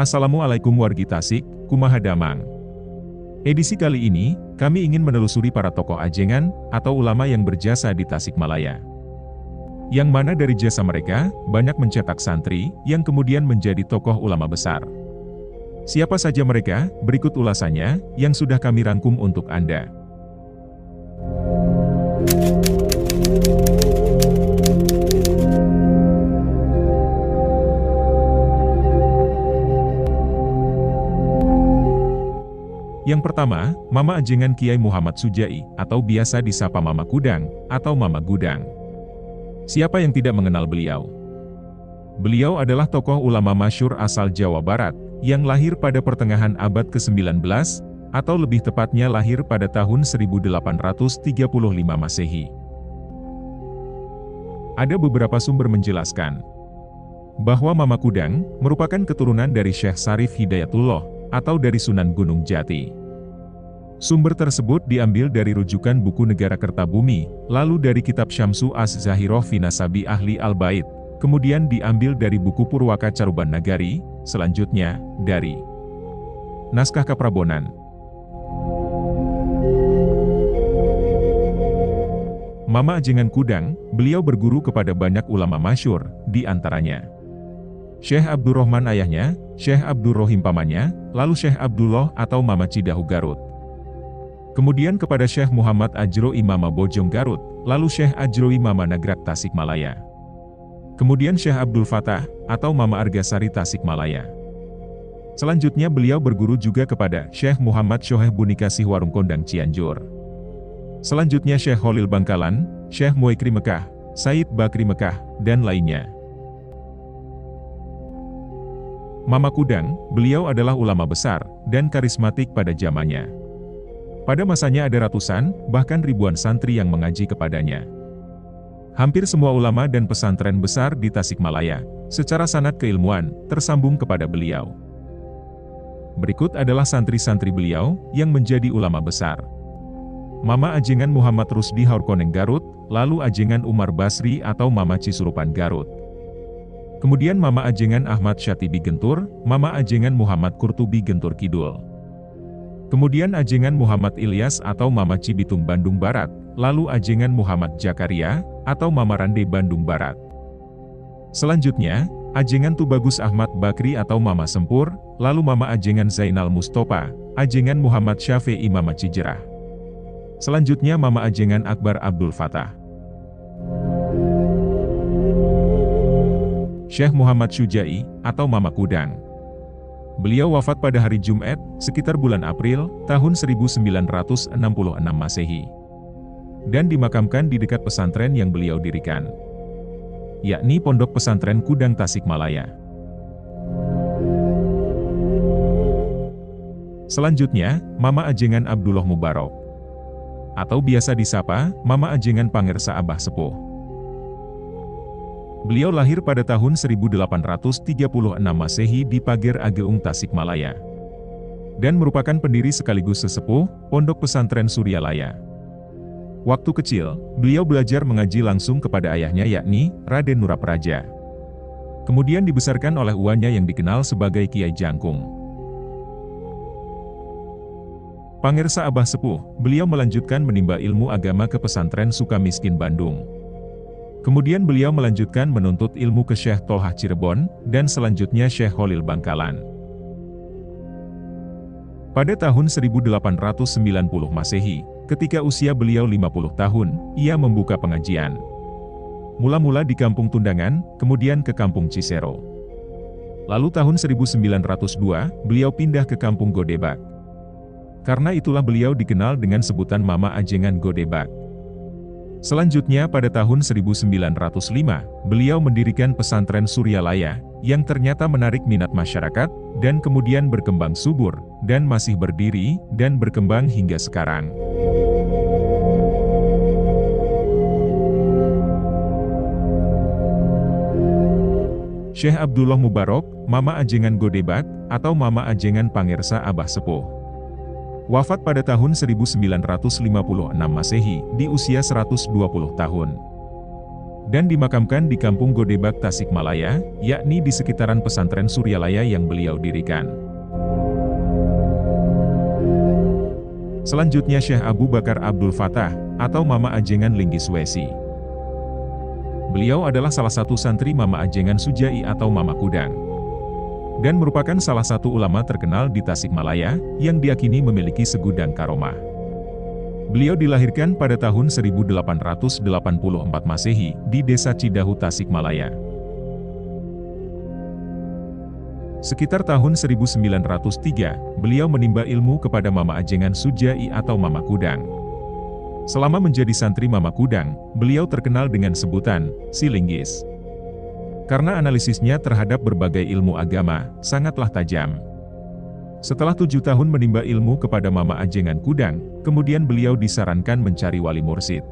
Assalamualaikum wargi Tasik, kumaha damang. Edisi kali ini, kami ingin menelusuri para tokoh ajengan atau ulama yang berjasa di Tasikmalaya. Yang mana dari jasa mereka, banyak mencetak santri, yang kemudian menjadi tokoh ulama besar. Siapa saja mereka? Berikut ulasannya, yang sudah kami rangkum untuk Anda. Yang pertama, Mama Ajengan Kiai Muhammad Sujai, atau biasa disapa Mama Kudang, atau Mama Gudang. Siapa yang tidak mengenal beliau? Beliau adalah tokoh ulama masyhur asal Jawa Barat, yang lahir pada pertengahan abad ke-19, atau lebih tepatnya lahir pada tahun 1835 Masehi. Ada beberapa sumber menjelaskan bahwa Mama Kudang merupakan keturunan dari Syekh Sarif Hidayatullah, atau dari Sunan Gunung Jati. Sumber tersebut diambil dari rujukan buku Negara Kertabumi, lalu dari kitab Syamsu Az-Zahiroh fi Nasabi Ahli Al-Bait, kemudian diambil dari buku Purwaka Caruban Nagari, selanjutnya, dari Naskah Kaprabonan. Mama Ajengan Kudang, beliau berguru kepada banyak ulama masyhur, di antaranya Syekh Abdurrahman ayahnya, Syekh Abdurrohim pamannya, lalu Syekh Abdullah atau Mama Cidahu Garut. Kemudian kepada Syekh Muhammad Ajroi Mama Bojong Garut, lalu Syekh Ajroi Mama Nagrak Tasikmalaya. Kemudian Syekh Abdul Fatah, atau Mama Argasari Tasikmalaya. Selanjutnya beliau berguru juga kepada Syekh Muhammad Syoheh Bunikasih Warung Kondang Cianjur. Selanjutnya Syekh Holil Bangkalan, Syekh Muwaikri Mekah, Said Bakri Mekah, dan lainnya. Mama Kudang, beliau adalah ulama besar, dan karismatik pada zamannya. Pada masanya ada ratusan, bahkan ribuan santri yang mengaji kepadanya. Hampir semua ulama dan pesantren besar di Tasikmalaya, secara sanad keilmuan, tersambung kepada beliau. Berikut adalah santri-santri beliau, yang menjadi ulama besar. Mama Ajengan Muhammad Rusdi Haurkoneng Garut, lalu Ajengan Umar Basri atau Mama Cisurupan Garut. Kemudian Mama Ajengan Ahmad Syatibi Gentur, Mama Ajengan Muhammad Kurtubi Gentur Kidul. Kemudian Ajengan Muhammad Ilyas atau Mama Cibitung Bandung Barat, lalu Ajengan Muhammad Jakaria, atau Mama Rande Bandung Barat. Selanjutnya, Ajengan Tubagus Ahmad Bakri atau Mama Sempur, lalu Mama Ajengan Zainal Mustopa, Ajengan Muhammad Syafi'i Mama Cijerah. Selanjutnya Mama Ajengan Akbar Abdul Fatah. Syekh Muhammad Sujai, atau Mama Kudang. Beliau wafat pada hari Jumat, sekitar bulan April, tahun 1966 Masehi. Dan dimakamkan di dekat pesantren yang beliau dirikan, yakni Pondok Pesantren Kudang Tasikmalaya. Selanjutnya, Mama Ajengan Abdullah Mubarok, atau biasa disapa, Mama Ajengan Pangersa Abah Sepuh. Beliau lahir pada tahun 1836 Masehi di Pager Ageung Tasikmalaya. Dan merupakan pendiri sekaligus sesepuh, Pondok Pesantren Suryalaya. Waktu kecil, beliau belajar mengaji langsung kepada ayahnya yakni, Raden Nurapraja. Kemudian dibesarkan oleh uanya yang dikenal sebagai Kiai Jangkung. Pangersa Abah Sepuh, beliau melanjutkan menimba ilmu agama ke pesantren Sukamiskin Bandung. Kemudian beliau melanjutkan menuntut ilmu ke Syekh Tolhah Cirebon, dan selanjutnya Syekh Holil Bangkalan. Pada tahun 1890 Masehi, ketika usia beliau 50 tahun, ia membuka pengajian. Mula-mula di Kampung Tundangan, kemudian ke Kampung Cisero. Lalu tahun 1902, beliau pindah ke Kampung Godebak. Karena itulah beliau dikenal dengan sebutan Mama Ajengan Godebak. Selanjutnya pada tahun 1905, beliau mendirikan pesantren Suryalaya, yang ternyata menarik minat masyarakat, dan kemudian berkembang subur, dan masih berdiri, dan berkembang hingga sekarang. Syekh Abdullah Mubarok, Mama Ajengan Godebak, atau Mama Ajengan Pangersa Abah Sepuh. Wafat pada tahun 1956 Masehi, di usia 120 tahun. dan dimakamkan di Kampung Godebak, Tasikmalaya, yakni di sekitaran pesantren Suryalaya yang beliau dirikan. Selanjutnya Syekh Abu Bakar Abdul Fatah, atau Mama Ajengan Linggis Wesi. Beliau adalah salah satu santri Mama Ajengan Sujai atau Mama Kudang, dan merupakan salah satu ulama terkenal di Tasikmalaya, yang diyakini memiliki segudang karomah. Beliau dilahirkan pada tahun 1884 Masehi, di Desa Cidahu, Tasikmalaya. Sekitar tahun 1903, beliau menimba ilmu kepada Mama Ajengan Sujai atau Mama Kudang. Selama menjadi santri Mama Kudang, beliau terkenal dengan sebutan Si Linggis, karena analisisnya terhadap berbagai ilmu agama sangatlah tajam. Setelah 7 tahun menimba ilmu kepada Mama Ajengan Kudang, kemudian beliau disarankan mencari wali mursyid.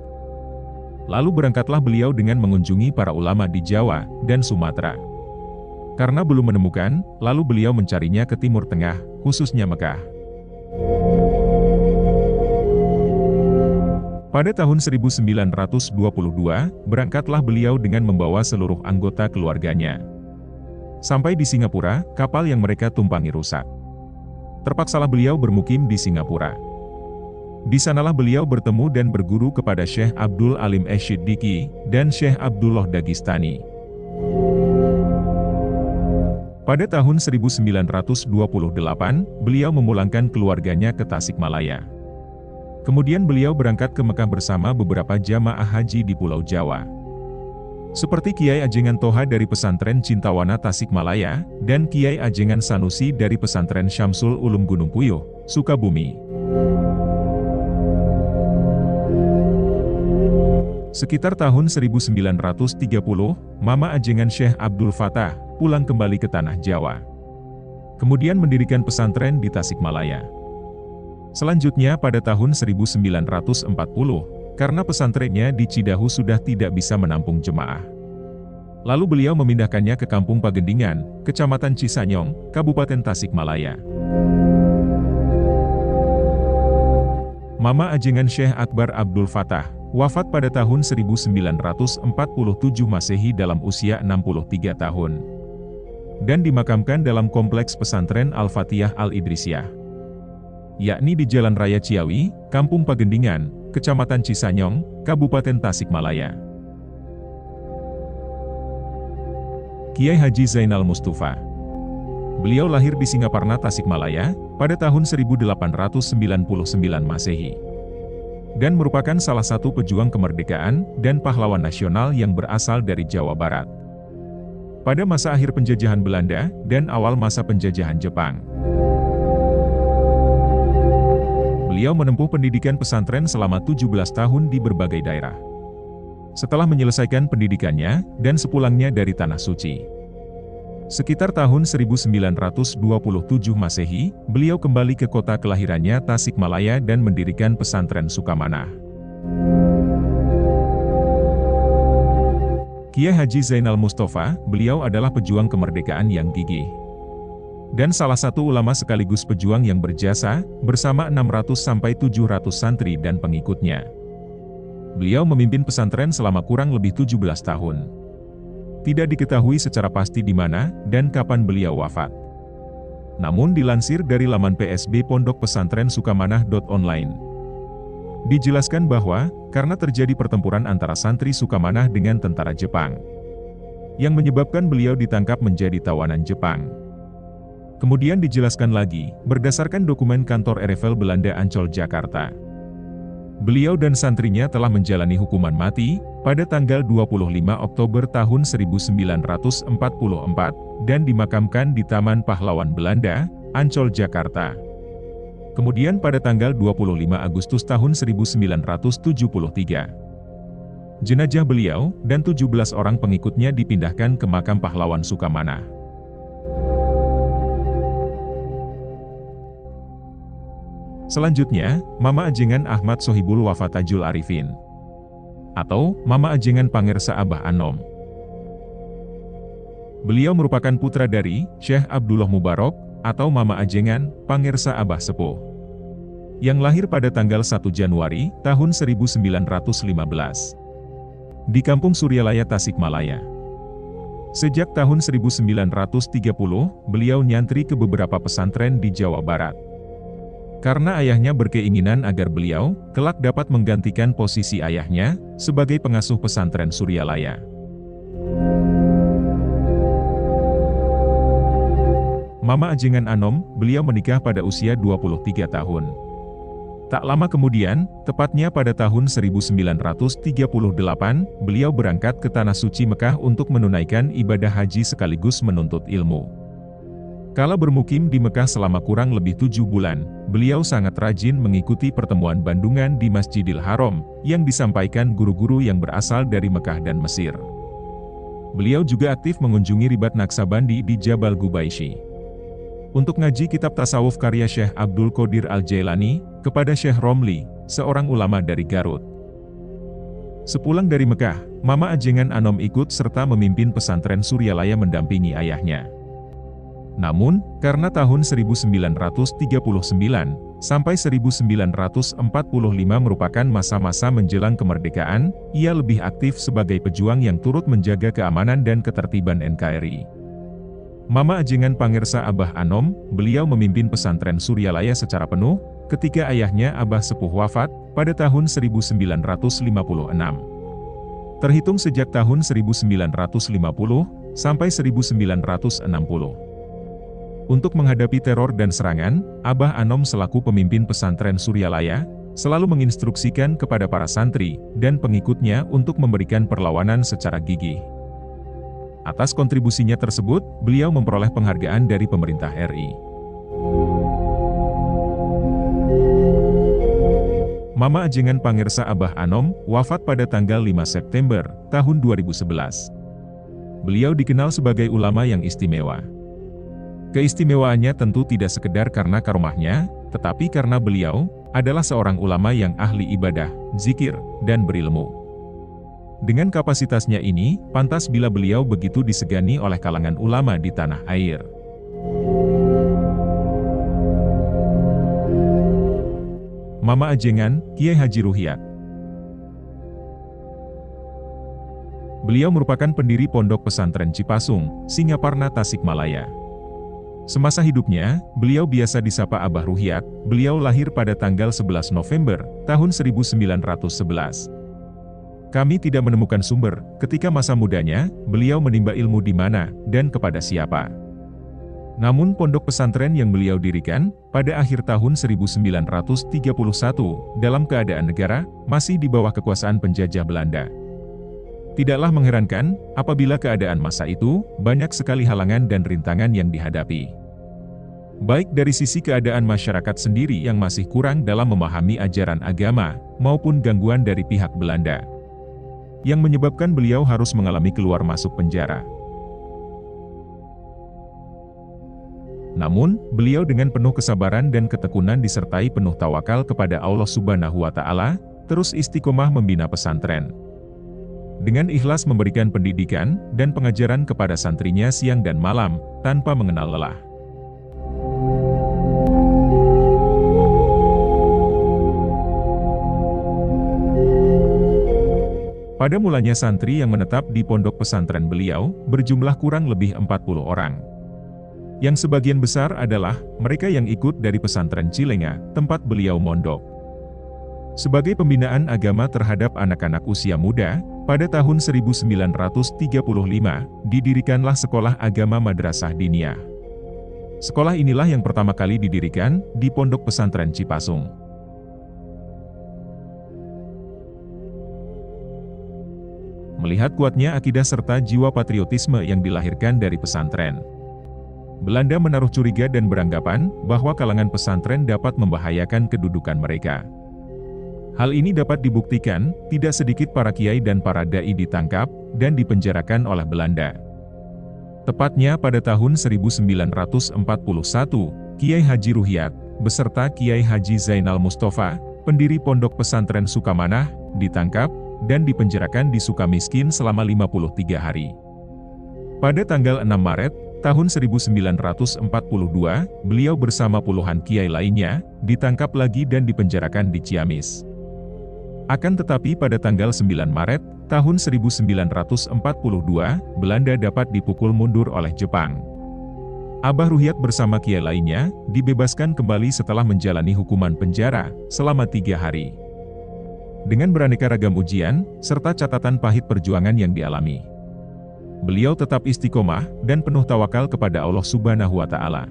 Lalu berangkatlah beliau dengan mengunjungi para ulama di Jawa dan Sumatera. Karena belum menemukan, lalu beliau mencarinya ke Timur Tengah, khususnya Mekah. Pada tahun 1922, berangkatlah beliau dengan membawa seluruh anggota keluarganya. Sampai di Singapura, kapal yang mereka tumpangi rusak. Terpaksalah beliau bermukim di Singapura. Di sanalah beliau bertemu dan berguru kepada Syekh Abdul Alim Ash-Shiddiqi dan Syekh Abdullah Dagistani. Pada tahun 1928, beliau memulangkan keluarganya ke Tasikmalaya. Kemudian beliau berangkat ke Mekah bersama beberapa jamaah haji di Pulau Jawa, seperti Kiai Ajengan Toha dari pesantren Cintawana Tasikmalaya, dan Kiai Ajengan Sanusi dari pesantren Syamsul Ulum Gunung Puyuh, Sukabumi. Sekitar tahun 1930, Mama Ajengan Syekh Abdul Fatah pulang kembali ke tanah Jawa. Kemudian mendirikan pesantren di Tasikmalaya. Selanjutnya pada tahun 1940, karena pesantrennya di Cidahu sudah tidak bisa menampung jemaah, lalu beliau memindahkannya ke Kampung Pagendingan, Kecamatan Cisanyong, Kabupaten Tasikmalaya. Mama Ajengan Syekh Akbar Abdul Fatah wafat pada tahun 1947 Masehi dalam usia 63 tahun, dan dimakamkan dalam kompleks pesantren Al-Fatihah Al-Idrisiyah, yakni di Jalan Raya Ciawi, Kampung Pagendingan, Kecamatan Cisanyong, Kabupaten Tasikmalaya. Kiai Haji Zainal Mustafa. Beliau lahir di Singaparna, Tasikmalaya, pada tahun 1899 Masehi, dan merupakan salah satu pejuang kemerdekaan dan pahlawan nasional yang berasal dari Jawa Barat pada masa akhir penjajahan Belanda dan awal masa penjajahan Jepang. Beliau menempuh pendidikan pesantren selama 17 tahun di berbagai daerah. Setelah menyelesaikan pendidikannya, dan sepulangnya dari Tanah Suci, sekitar tahun 1927 Masehi, beliau kembali ke kota kelahirannya Tasikmalaya dan mendirikan pesantren Sukamanah. Kiai Haji Zainal Mustafa, beliau adalah pejuang kemerdekaan yang gigih, dan salah satu ulama sekaligus pejuang yang berjasa, bersama 600-700 santri dan pengikutnya. Beliau memimpin pesantren selama kurang lebih 17 tahun. Tidak diketahui secara pasti di mana dan kapan beliau wafat. Namun dilansir dari laman PSB Pondok Pesantren Sukamanah.online, dijelaskan bahwa, karena terjadi pertempuran antara santri Sukamanah dengan tentara Jepang, yang menyebabkan beliau ditangkap menjadi tawanan Jepang. Kemudian dijelaskan lagi, berdasarkan dokumen kantor RFL Belanda Ancol Jakarta, beliau dan santrinya telah menjalani hukuman mati pada tanggal 25 Oktober tahun 1944 dan dimakamkan di Taman Pahlawan Belanda, Ancol, Jakarta. Kemudian pada tanggal 25 Agustus tahun 1973, jenazah beliau dan 17 orang pengikutnya dipindahkan ke makam pahlawan Sukamanah. Selanjutnya, Mama Ajengan Ahmad Sohibul Wafatajul Arifin, atau Mama Ajengan Pangersa Abah Anom. Beliau merupakan putra dari Syekh Abdullah Mubarok, atau Mama Ajengan Pangersa Abah Sepuh, yang lahir pada tanggal 1 Januari tahun 1915 di Kampung Suryalaya Tasikmalaya. Sejak tahun 1930, beliau nyantri ke beberapa pesantren di Jawa Barat. Karena ayahnya berkeinginan agar beliau kelak dapat menggantikan posisi ayahnya sebagai pengasuh pesantren Suryalaya. Mama Ajengan Anom, beliau menikah pada usia 23 tahun. Tak lama kemudian, tepatnya pada tahun 1938, beliau berangkat ke Tanah Suci Mekah untuk menunaikan ibadah haji sekaligus menuntut ilmu. Kala bermukim di Mekah selama kurang lebih 7 bulan, beliau sangat rajin mengikuti pertemuan bandungan di Masjidil Haram, yang disampaikan guru-guru yang berasal dari Mekah dan Mesir. Beliau juga aktif mengunjungi Ribat Naksabandi di Jabal Gubaisy. Untuk ngaji kitab tasawuf karya Syekh Abdul Qadir Al-Jailani, kepada Syekh Romli, seorang ulama dari Garut. Sepulang dari Mekah, Mama Ajengan Anom ikut serta memimpin pesantren Suryalaya mendampingi ayahnya. Namun, karena tahun 1939 sampai 1945 merupakan masa-masa menjelang kemerdekaan, ia lebih aktif sebagai pejuang yang turut menjaga keamanan dan ketertiban NKRI. Mama Ajengan Pangersa Abah Anom, beliau memimpin pesantren Suryalaya secara penuh, ketika ayahnya Abah Sepuh wafat, pada tahun 1956. Terhitung sejak tahun 1950, sampai 1960. Untuk menghadapi teror dan serangan, Abah Anom selaku pemimpin pesantren Suryalaya, selalu menginstruksikan kepada para santri, dan pengikutnya untuk memberikan perlawanan secara gigih. Atas kontribusinya tersebut, beliau memperoleh penghargaan dari pemerintah RI. Mama Ajengan Pangersa Abah Anom, wafat pada tanggal 5 September, tahun 2011. Beliau dikenal sebagai ulama yang istimewa. Keistimewaannya tentu tidak sekedar karena karomahnya, tetapi karena beliau adalah seorang ulama yang ahli ibadah, zikir, dan berilmu. Dengan kapasitasnya ini, pantas bila beliau begitu disegani oleh kalangan ulama di tanah air. Mama Ajengan, Kiai Haji Ruhyat. Beliau merupakan pendiri Pondok Pesantren Cipasung, Singaparna, Tasikmalaya. Semasa hidupnya, beliau biasa disapa Abah Ruhyat. Beliau lahir pada tanggal 11 November, tahun 1911. Kami tidak menemukan sumber, ketika masa mudanya, beliau menimba ilmu di mana, dan kepada siapa. Namun pondok pesantren yang beliau dirikan, pada akhir tahun 1931, dalam keadaan negara, masih di bawah kekuasaan penjajah Belanda. Tidaklah mengherankan, apabila keadaan masa itu, banyak sekali halangan dan rintangan yang dihadapi. Baik dari sisi keadaan masyarakat sendiri yang masih kurang dalam memahami ajaran agama, maupun gangguan dari pihak Belanda, yang menyebabkan beliau harus mengalami keluar masuk penjara. Namun, beliau dengan penuh kesabaran dan ketekunan disertai penuh tawakal kepada Allah Subhanahu wa Ta'ala, terus istiqomah membina pesantren. Dengan ikhlas memberikan pendidikan dan pengajaran kepada santrinya siang dan malam, tanpa mengenal lelah. Pada mulanya santri yang menetap di pondok pesantren beliau, berjumlah kurang lebih 40 orang. Yang sebagian besar adalah mereka yang ikut dari pesantren Cilenga, tempat beliau mondok. Sebagai pembinaan agama terhadap anak-anak usia muda, pada tahun 1935, didirikanlah Sekolah Agama Madrasah Diniyah. Sekolah inilah yang pertama kali didirikan di pondok pesantren Cipasung. Melihat kuatnya akidah serta jiwa patriotisme yang dilahirkan dari pesantren, Belanda menaruh curiga dan beranggapan bahwa kalangan pesantren dapat membahayakan kedudukan mereka. Hal ini dapat dibuktikan, tidak sedikit para kiai dan para dai ditangkap dan dipenjarakan oleh Belanda. Tepatnya pada tahun 1941, Kiai Haji Ruhyat, beserta Kiai Haji Zainal Mustafa, pendiri Pondok Pesantren Sukamanah, ditangkap dan dipenjarakan di Sukamiskin selama 53 hari. Pada tanggal 6 Maret, tahun 1942, beliau bersama puluhan kiai lainnya, ditangkap lagi dan dipenjarakan di Ciamis. Akan tetapi pada tanggal 9 Maret, tahun 1942, Belanda dapat dipukul mundur oleh Jepang. Abah Ruhyat bersama kiai lainnya, dibebaskan kembali setelah menjalani hukuman penjara, selama 3 hari. Dengan beraneka ragam ujian, serta catatan pahit perjuangan yang dialami. Beliau tetap istiqomah, dan penuh tawakal kepada Allah Subhanahu wa Ta'ala.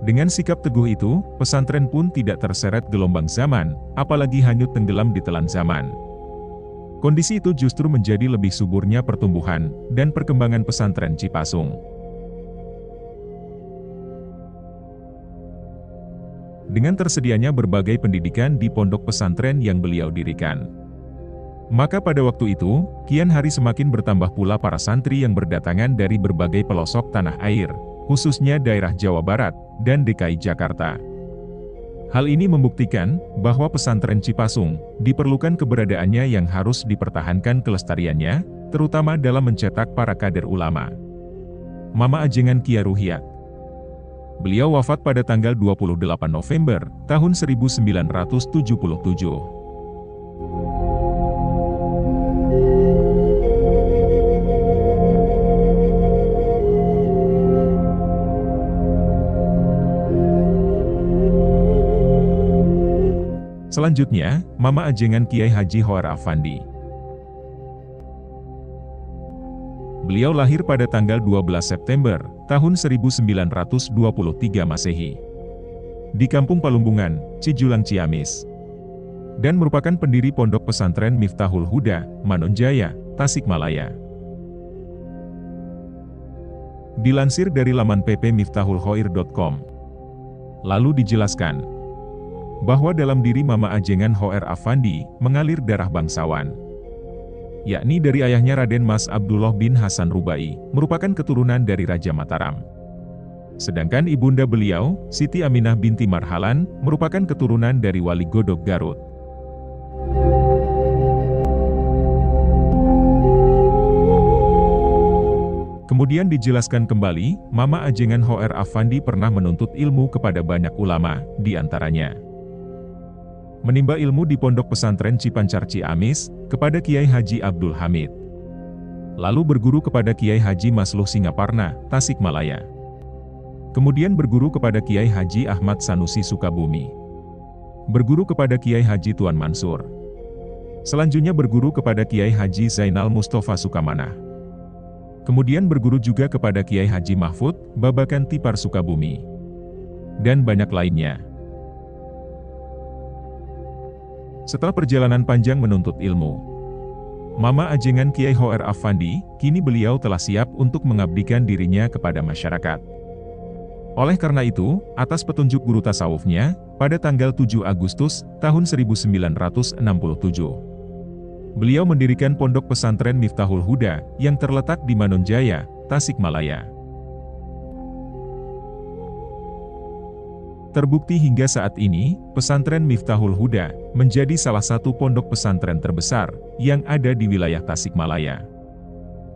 Dengan sikap teguh itu, pesantren pun tidak terseret gelombang zaman, apalagi hanyut tenggelam di telan zaman. Kondisi itu justru menjadi lebih suburnya pertumbuhan, dan perkembangan pesantren Cipasung. Dengan tersedianya berbagai pendidikan di pondok pesantren yang beliau dirikan. Maka pada waktu itu, kian hari semakin bertambah pula para santri yang berdatangan dari berbagai pelosok tanah air, khususnya daerah Jawa Barat, dan DKI Jakarta. Hal ini membuktikan, bahwa pesantren Cipasung, diperlukan keberadaannya yang harus dipertahankan kelestariannya, terutama dalam mencetak para kader ulama. Mama Ajengan Kiai Ruhyat. Beliau wafat pada tanggal 28 November, tahun 1977. Selanjutnya, Mama Ajengan Kiai Haji Hoer Afandi. Beliau lahir pada tanggal 12 September, tahun 1923 Masehi. Di Kampung Palumbungan, Cijulang Ciamis. Dan merupakan pendiri pondok pesantren Miftahul Huda, Manonjaya, Tasikmalaya. Dilansir dari laman ppmiftahulkhoir.com. Lalu dijelaskan, bahwa dalam diri Mama Ajengan Hoer Afandi, mengalir darah bangsawan. Yakni dari ayahnya Raden Mas Abdullah bin Hasan Rubai, merupakan keturunan dari Raja Mataram. Sedangkan ibunda beliau, Siti Aminah binti Marhalan, merupakan keturunan dari Wali Godog Garut. Kemudian dijelaskan kembali, Mama Ajengan Hoer Afandi pernah menuntut ilmu kepada banyak ulama, di antaranya menimba ilmu di pondok pesantren Cipancar Ciamis, kepada Kiai Haji Abdul Hamid. Lalu berguru kepada Kiai Haji Masluh Singaparna, Tasikmalaya. Kemudian berguru kepada Kiai Haji Ahmad Sanusi Sukabumi. Berguru kepada Kiai Haji Tuan Mansur. Selanjutnya berguru kepada Kiai Haji Zainal Mustafa Sukamanah. Kemudian berguru juga kepada Kiai Haji Mahfud, Babakan Tipar Sukabumi. Dan banyak lainnya. Setelah perjalanan panjang menuntut ilmu, Mama Ajengan Kiai Hoer Afandi, kini beliau telah siap untuk mengabdikan dirinya kepada masyarakat. Oleh karena itu, atas petunjuk guru tasawufnya, pada tanggal 7 Agustus, tahun 1967, beliau mendirikan pondok pesantren Miftahul Huda, yang terletak di Manonjaya, Tasikmalaya. Terbukti hingga saat ini, pesantren Miftahul Huda menjadi salah satu pondok pesantren terbesar yang ada di wilayah Tasikmalaya.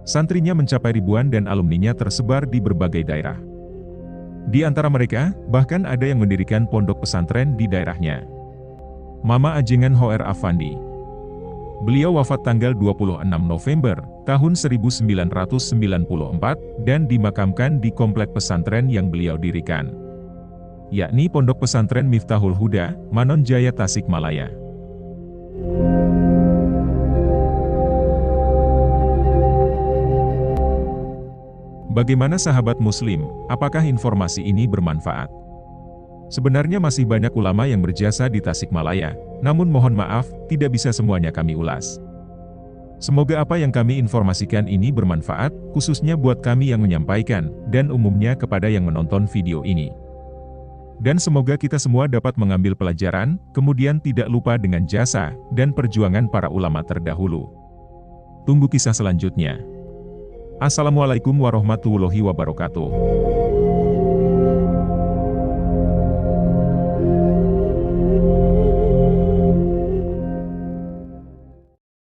Santrinya mencapai ribuan dan alumninya tersebar di berbagai daerah. Di antara mereka, bahkan ada yang mendirikan pondok pesantren di daerahnya. Mama Ajengan Hoer Afandi. Beliau wafat tanggal 26 November, tahun 1994, dan dimakamkan di komplek pesantren yang beliau dirikan, yakni Pondok Pesantren Miftahul Huda, Manonjaya Tasikmalaya. Bagaimana sahabat muslim, apakah informasi ini bermanfaat? Sebenarnya masih banyak ulama yang berjasa di Tasikmalaya, namun mohon maaf, tidak bisa semuanya kami ulas. Semoga apa yang kami informasikan ini bermanfaat, khususnya buat kami yang menyampaikan, dan umumnya kepada yang menonton video ini. Dan semoga kita semua dapat mengambil pelajaran, kemudian tidak lupa dengan jasa dan perjuangan para ulama terdahulu. Tunggu kisah selanjutnya. Assalamualaikum warahmatullahi wabarakatuh.